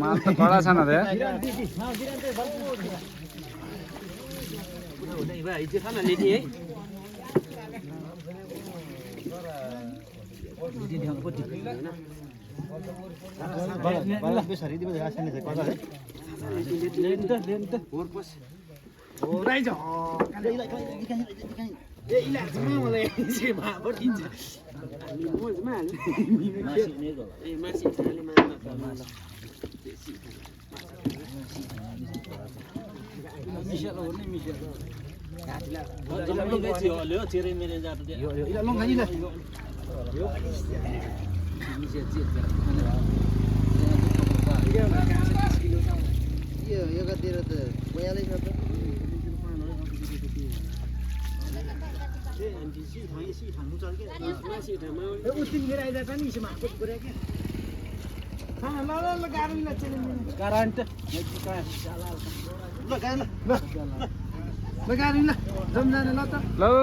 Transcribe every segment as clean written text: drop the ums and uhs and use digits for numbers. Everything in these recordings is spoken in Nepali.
माल त कडा छ न रे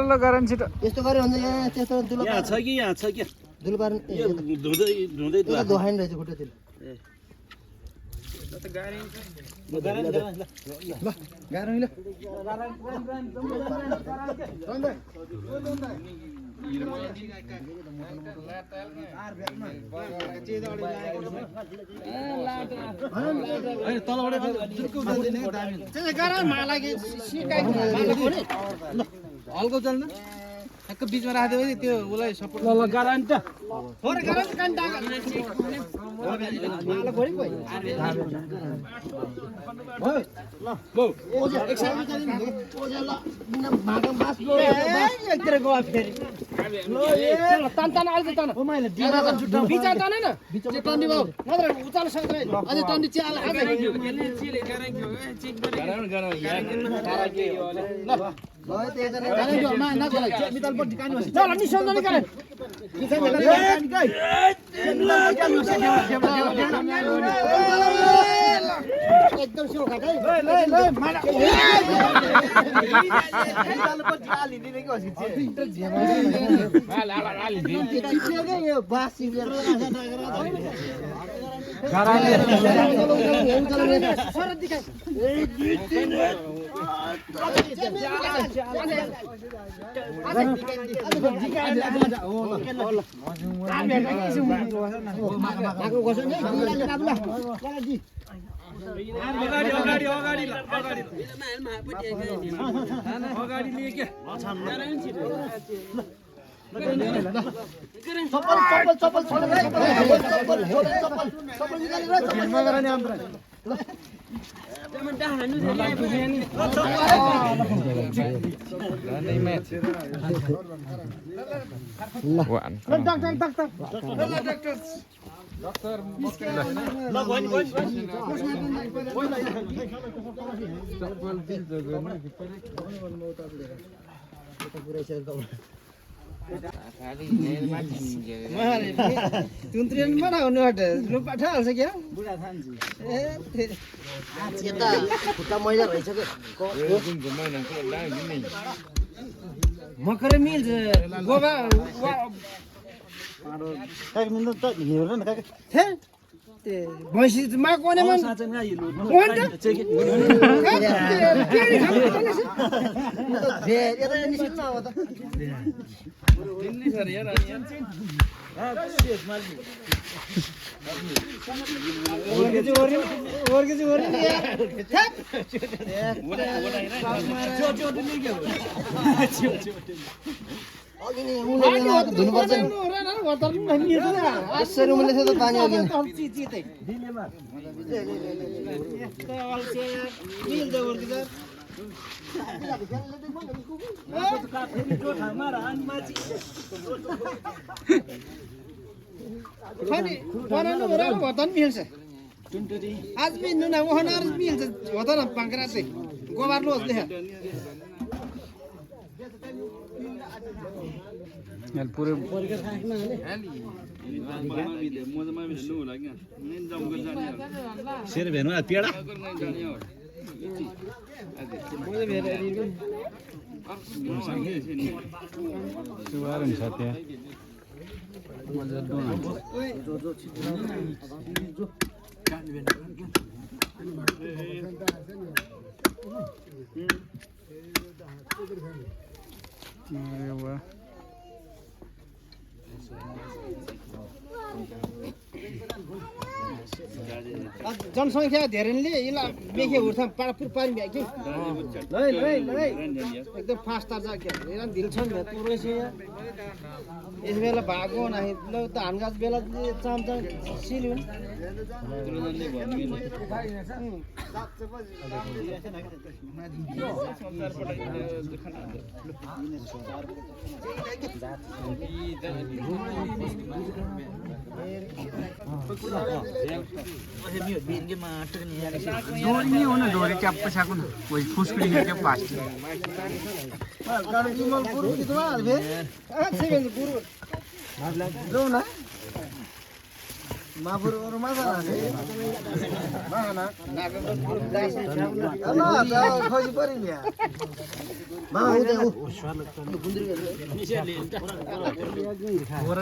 ल गारन छिटो यस्तो गरे हुन्छ यहाँ त्यस्तो दुलो यहाँ छ कि दुलो पार्न यो धुँदै दोहाइन रहेछ खुट्टा त्यसले हल्को चल्न ठ्याक्क बिचमा राख्दियो भने त्यो उसलाई सपोर्ट ल गारन त एकदम सो घाटै यो बासी तुन्त्रिन बडा हुनुबाट रुपा ठाल्छ क्या बुढा थान्जी यता खुट्टा मैला रहेछ के मकर मिल्छ गोबा काक मिल्नु त हेर्न न काक भैँसी मा कोने मन धुनुपर्छ यसरी उमले त पानी अघि बनाउनु भर्ता मिल्छ आज पनि नुना उखानार मिल्छ भर्ता न पाङ्क्रा चाहिँ गोबर लोज लेखा यार पूरे शेर भेनु पेडा सुवार हुन्छ त्यहाँ मजा डोन हुन्छ अरे वाह जनसङ्ख्या धेरैले यसलाई मेखे उठ्छ पारपुर पारि भ्या कि एकदम फास्ट तार जा के एरन दिल छ नि पुरै छ यस बेला भागो नाही ल त हानगाज बेला चामचाम सिल्यो डोरी नहीं होना डोरी क्या आपको शाकुन वही फुसकड़ी है क्या प्लास्टिक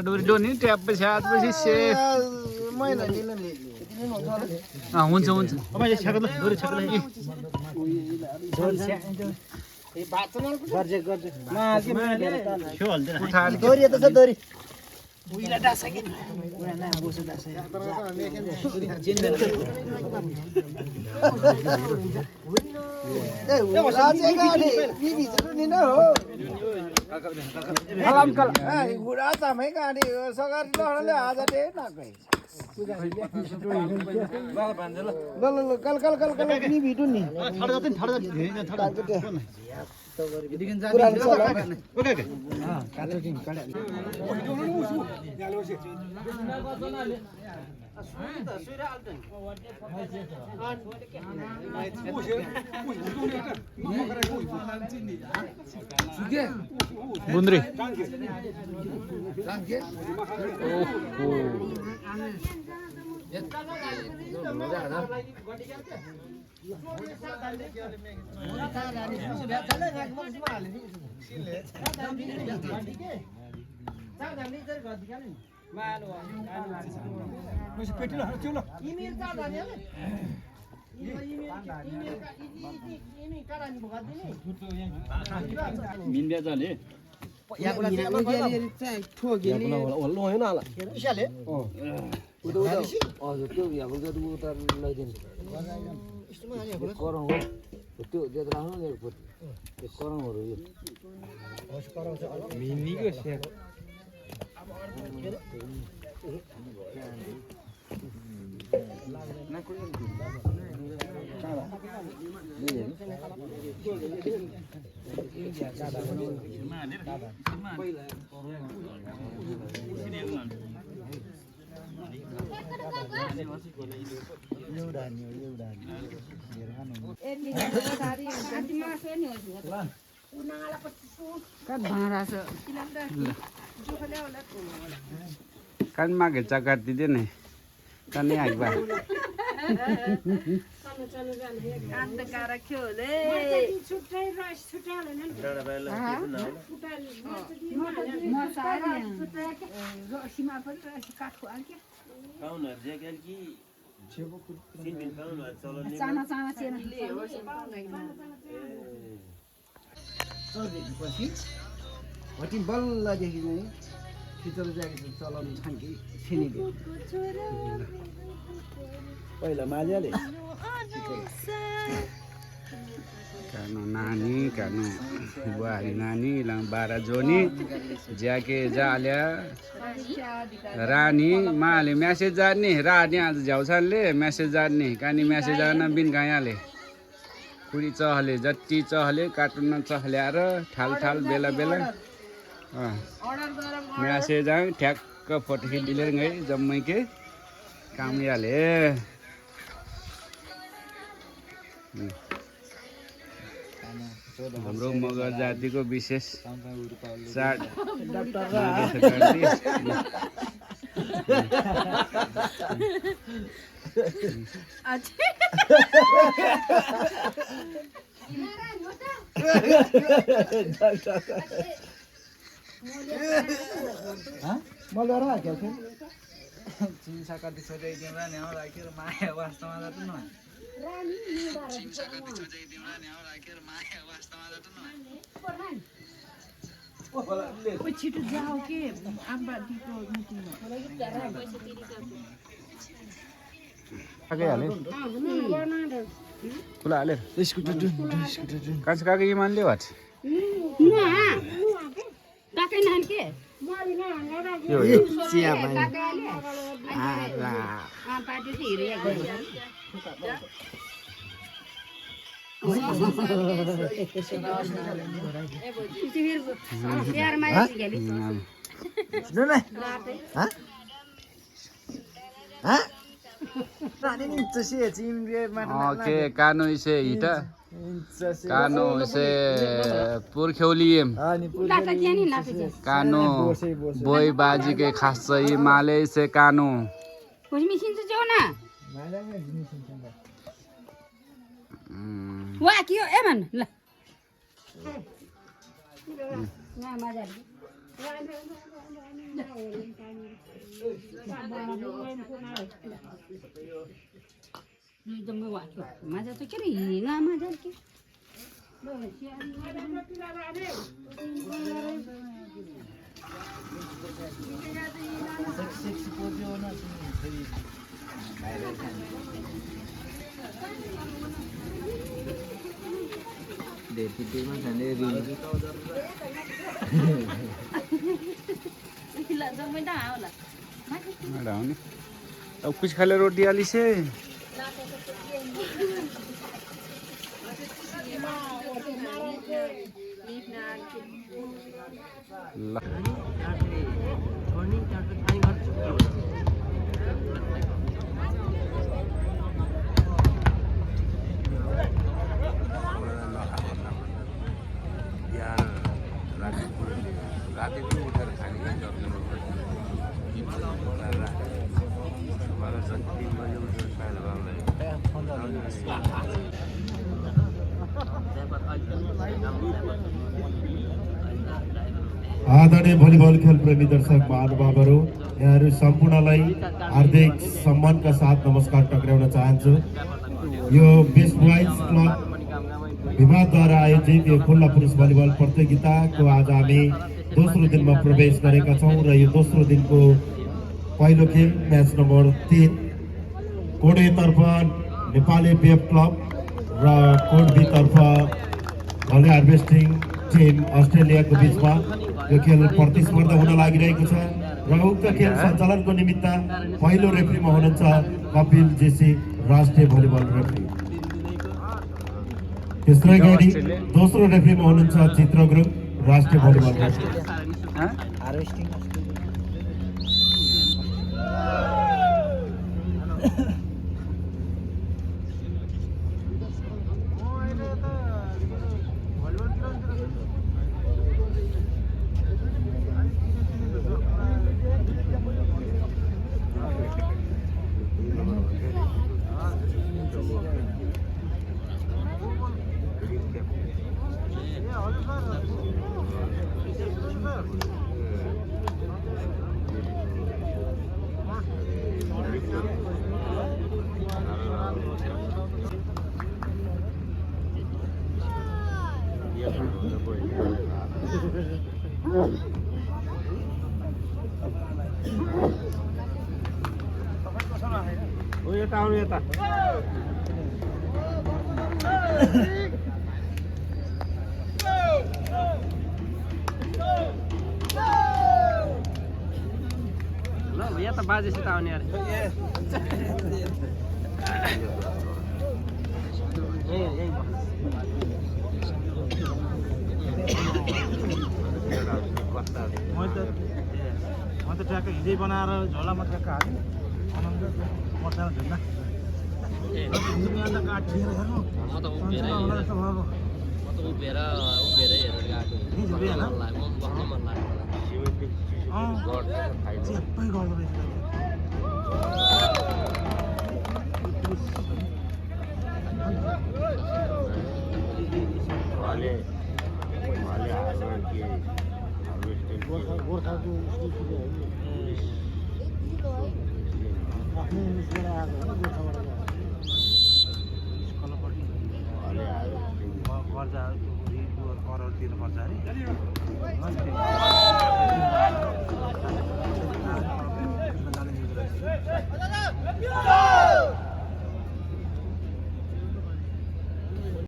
डोरी डोरी ट्याप पे साथ पे सेफ हुन्छ हुन्छ गुन्द्री kan maगे cagat di nih kan ini agak Kanu nani kanu buah nani lang bara joni जाके जाल्या रानी माले मैसेज जाने रानी आज जाउँछले मैसेज जाने कानी मैसेज जान बिन गायाले कुडी चहले जति चहले कार्टुन चहल्याएर ठाल ठाल बेला बेला मैसेज आ ठ्याक्क फोटो खिचिदिले गए जम्मै के काम याले हाम्रो मगर जातिको विशेष चाड मैले राखेको थिएँ छिटो जाऊ के आम्बा दिको मिटिङमा खुला हालेर स्कुटर कान्छ काका इमानले वाट चिया ओके कानो इसे हिटा कानो इसे पुर्ख्यौलियम कानो बोई बाजी के खास चाहिँ माले से कानो Wah, kyo eman lah. Maja tu kiri, nggak maja kiri. अब कुछ खाले रोटी आली से आदरणीय भलिबल खेल प्रेमी दर्शक महानुभावहरू यहाँहरू सम्पूर्णलाई हार्दिक सम्मानका साथ नमस्कार टक्राउन चाहन्छु। यो बेस्ट बोइज क्लब विभागद्वारा आयोजित यो खुल्ला पुरुष भलिबल प्रतियोगिताको आज हामी दोस्रो दिनमा प्रवेश गरेका छौँ र यो दोस्रो दिनको पहिलो खेल म्याच नम्बर 3 कोड ए तर्फ नेपाली बेब क्लब र कोड बी तर्फ भली हार्भेस्टिङ टिम अस्ट्रेलियाको बीचमा यो खेल प्रतिस्पर्धा हुन लागिरहेको छ र उक्त खेल सञ्चालनको निमित्त पहिलो रेफ्रीमा हुनुहुन्छ कपिल जेसी राष्ट्रिय भलिबल रेफ्री। त्यसै गरी दोस्रो रेफ्रीमा हुनुहुन्छ चित्र ग्रुप राष्ट्रिय भलिबल रेफ्री। भैया तो बाजे से आउने यार म त ट्र्याक हिँड्दै बनाएर झोलामा ट्र्याक हालेँ आनन्द मर्दा झुल्ला काठ थिएर हेर्नु म त उभिएर हेरेर गएको बस्न मन लाग्यो सबै गर्दो रहेछ गोर्खाको उसको सुरु हो आफ्नै उसबाट आएको होइन गोर्खाबाट कर्जा तिर्नुपर्छ अरे